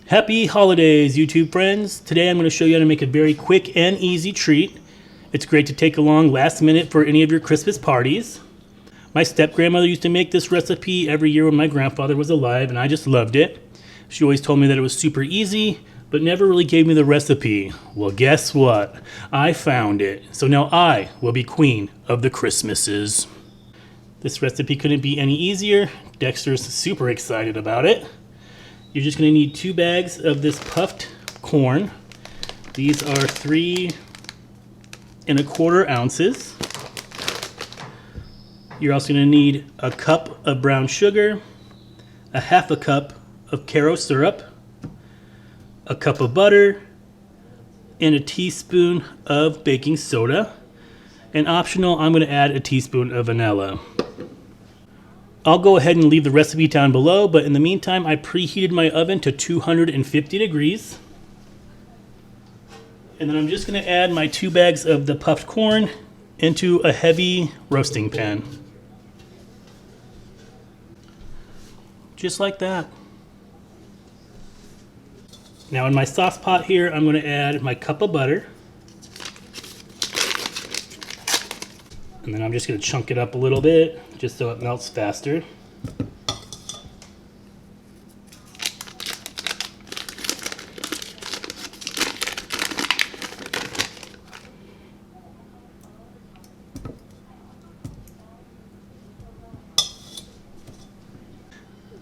Happy holidays, YouTube friends. Today I'm going to show you how to make a very quick and easy treat. It's great to take along last minute for any of your Christmas parties. My step-grandmother used to make this recipe every year when my grandfather was alive, and I just loved it. She always told me that it was super easy, but never really gave me the recipe. Well, guess what? I found it. So now I will be queen of the Christmases. This recipe couldn't be any easier. Dexter's super excited about it. You're just going to need 2 bags of this puffed corn. These are 3¼ ounces. You're also going to need a cup of brown sugar, a ½ cup of Caro syrup, a cup of butter, and a teaspoon of baking soda. And optional, I'm going to add a teaspoon of vanilla. I'll go ahead and leave the recipe down below, but in the meantime, I preheated my oven to 250 degrees. And then I'm just going to add my 2 bags of the puffed corn into a heavy roasting pan. Just like that. Now in my sauce pot here, I'm going to add my cup of butter. And then I'm just going to chunk it up a little bit, just so it melts faster.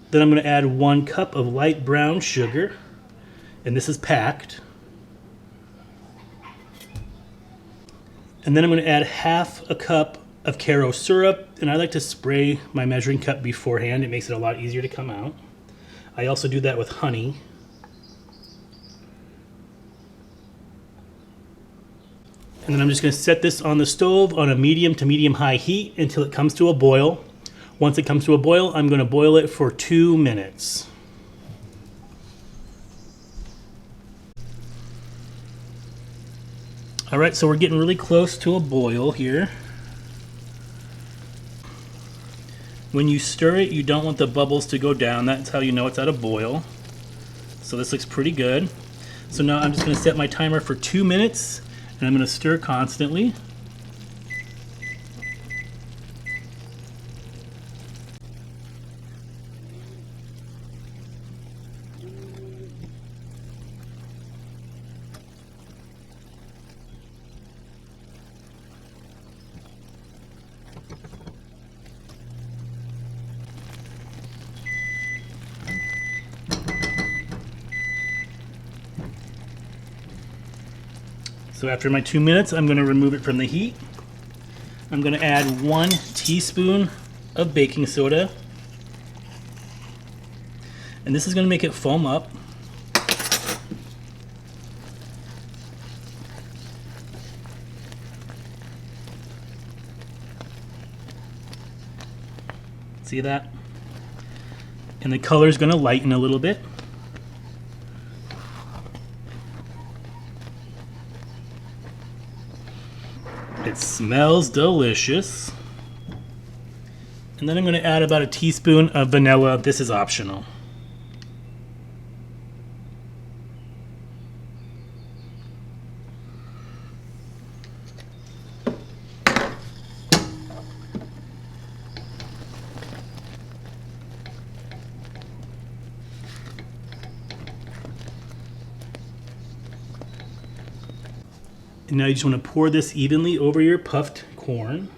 Then I'm going to add 1 cup of light brown sugar, and this is packed. And then I'm going to add ½ cup of Caro syrup, and I like to spray my measuring cup beforehand. It makes it a lot easier to come out. I also do that with honey. And then I'm just going to set this on the stove on a medium to medium-high heat until it comes to a boil. Once it comes to a boil, I'm going to boil it for 2 minutes. All right, so we're getting really close to a boil here. When you stir it, you don't want the bubbles to go down. That's how you know it's at a boil. So this looks pretty good. So now I'm just going to set my timer for 2 minutes, and I'm going to stir constantly. So after my 2 minutes, I'm going to remove it from the heat. I'm going to add 1 teaspoon of baking soda. And this is going to make it foam up. See that? And the color is going to lighten a little bit. It smells delicious. And then I'm going to add about a teaspoon of vanilla. This is optional. And now you just want to pour this evenly over your puffed corn.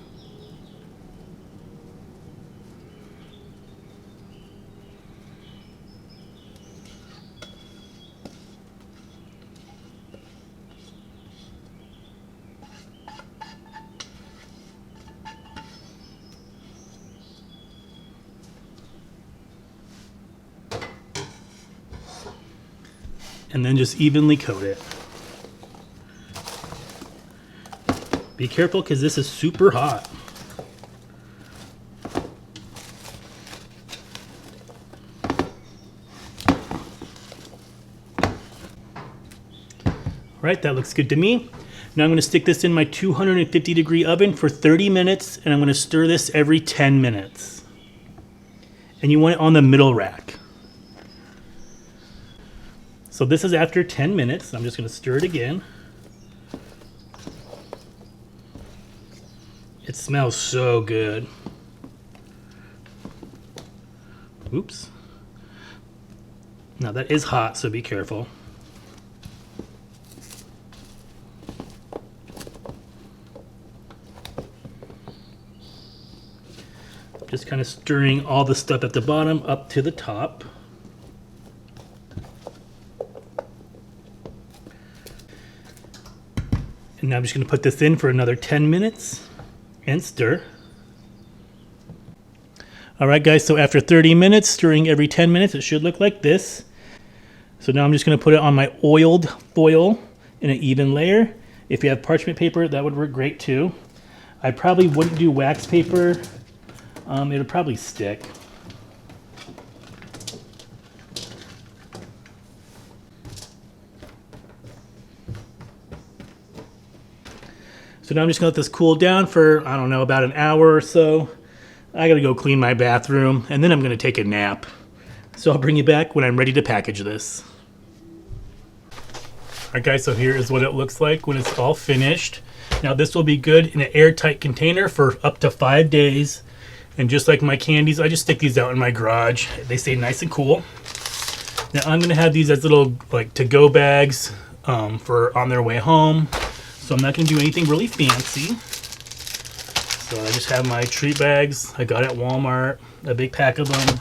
And then just evenly coat it. Be careful because this is super hot. All right, that looks good to me. Now I'm going to stick this in my 250 degree oven for 30 minutes, and I'm going to stir this every 10 minutes. And you want it on the middle rack. So this is after 10 minutes. I'm just going to stir it again. It smells so good. Oops. Now that is hot, so be careful. Just kind of stirring all the stuff at the bottom up to the top. And now I'm just going to put this in for another 10 minutes and stir. Alright guys, so after 30 minutes, stirring every 10 minutes, it should look like this. So now I'm just going to put it on my oiled foil in an even layer. If you have parchment paper, that would work great too. I probably wouldn't do wax paper. It'll probably stick. So now I'm just going to let this cool down for, I don't know, about an hour or so. I got to go clean my bathroom, and then I'm going to take a nap. So I'll bring you back when I'm ready to package this. Alright guys, so here is what it looks like when it's all finished. Now this will be good in an airtight container for up to 5 days. And just like my candies, I just stick these out in my garage. They stay nice and cool. Now I'm going to have these as little like to-go bags for on their way home. So I'm not going to do anything really fancy. So I just have my treat bags I got at Walmart, a big pack of them.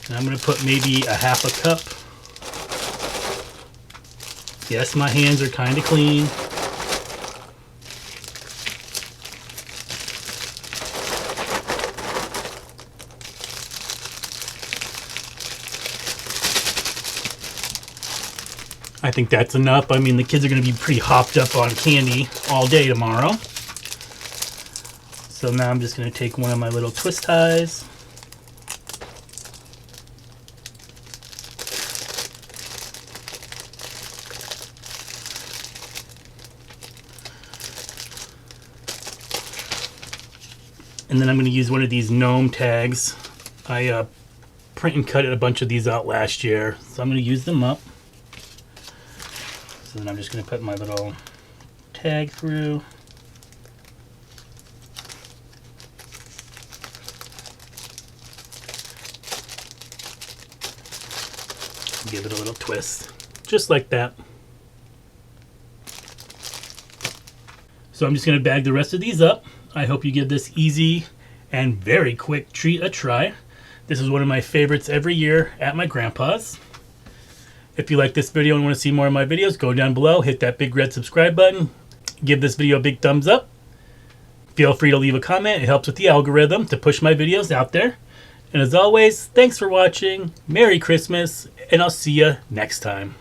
And I'm going to put maybe a half a cup. Yes, my hands are kind of clean. I think that's enough. I mean, the kids are going to be pretty hopped up on candy all day tomorrow. So now I'm just going to take one of my little twist ties. And then I'm going to use one of these gnome tags. I print and cut a bunch of these out last year, so I'm going to use them up. So then I'm just going to put my little tag through. Give it a little twist, just like that. So I'm just going to bag the rest of these up. I hope you give this easy and very quick treat a try. This is one of my favorites every year at my grandpa's. If you like this video and want to see more of my videos, go down below, hit that big red subscribe button, give this video a big thumbs up. Feel free to leave a comment. It helps with the algorithm to push my videos out there. And as always, thanks for watching, Merry Christmas, and I'll see you next time.